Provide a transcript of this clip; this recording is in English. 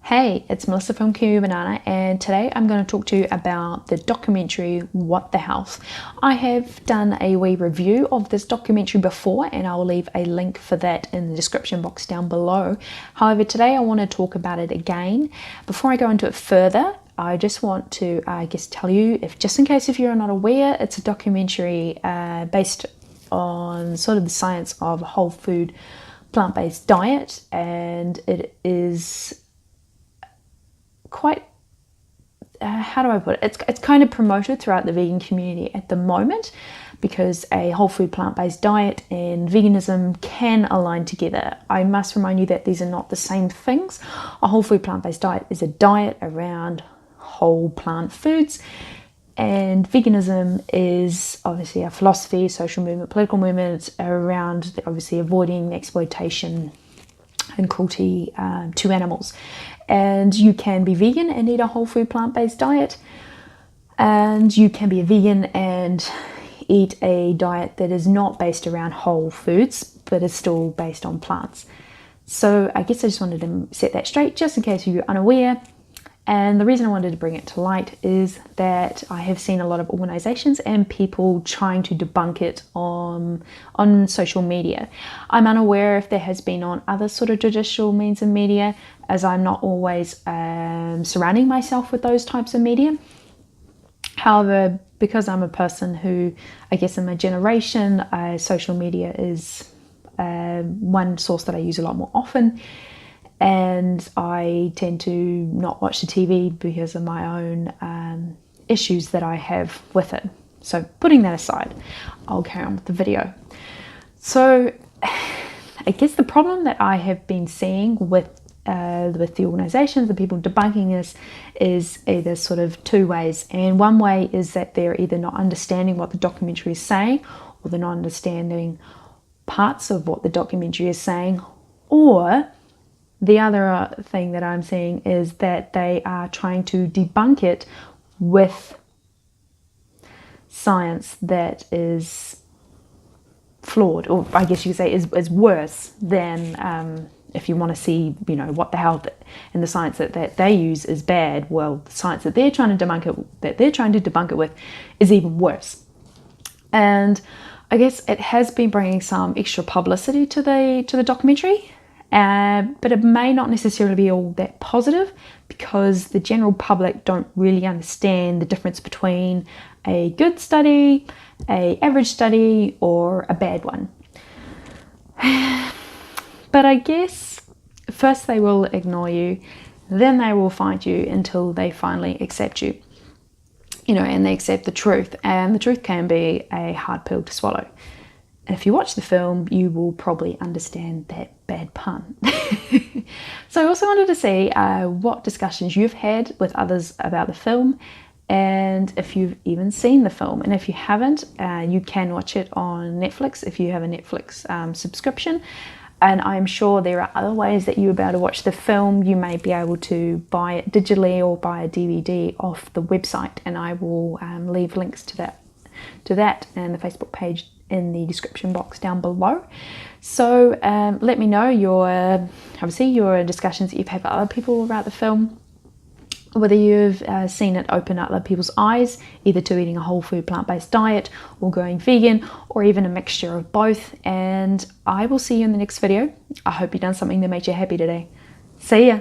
Hey, it's Melissa from Kiwibanana, and today I'm going to talk to you about the documentary What the Health. I have done a wee review of this documentary before, and I'll leave a link for that in the description box down below. However, today I want to talk about it again. Before I go into it further, I just want to, tell you, just in case if you're not aware, it's a documentary based on sort of the science of a whole food, plant-based diet, and it is quite, how do I put it? It's kind of promoted throughout the vegan community at the moment because a whole food plant-based diet and veganism can align together. I must remind you that these are not the same things. A whole food plant-based diet is a diet around whole plant foods, and veganism is obviously a philosophy, social movement, political movement around obviously avoiding exploitation and cruelty to animals. And you can be vegan and eat a whole food plant-based diet, and you can be a vegan and eat a diet that is not based around whole foods but is still based on plants. So I guess I just wanted to set that straight just in case you're unaware. And the reason I wanted to bring it to light is that I have seen a lot of organizations and people trying to debunk it on social media. I'm unaware if there has been on other sort of traditional means of media, as I'm not always surrounding myself with those types of media. However, because I'm a person who, I guess in my generation, social media is one source that I use a lot more often. And I tend to not watch the TV because of my own issues that I have with it. So putting that aside, I'll carry on with the video. So I guess the problem that I have been seeing with the organizations, the people debunking this, is either sort of two ways. And one way is that they're either not understanding what the documentary is saying, or they're not understanding parts of what the documentary is saying, or the other thing that I'm seeing is that they are trying to debunk it with science that is flawed, or I guess you could say is worse than, if you want to see, what the health and the science that they use is bad, well, the science that they're trying to debunk it with is even worse. And I guess it has been bringing some extra publicity to the documentary. But it may not necessarily be all that positive because the general public don't really understand the difference between a good study, an average study, or a bad one. But I guess first they will ignore you, then they will fight you until they finally accept you, and they accept the truth. And the truth can be a hard pill to swallow. And if you watch the film, you will probably understand that bad pun. So I also wanted to see what discussions you've had with others about the film, and if you've even seen the film. And if you haven't, you can watch it on Netflix if you have a Netflix subscription. And I'm sure there are other ways that you'll be able to watch the film. You may be able to buy it digitally or buy a DVD off the website, and I will leave links to that and the Facebook page in the description box down below. So let me know your discussions that you've had with other people about the film, whether you've seen it open up other people's eyes, either to eating a whole food plant-based diet or going vegan, or even a mixture of both. And I will see you in the next video. I hope you've done something that made you happy today. See ya.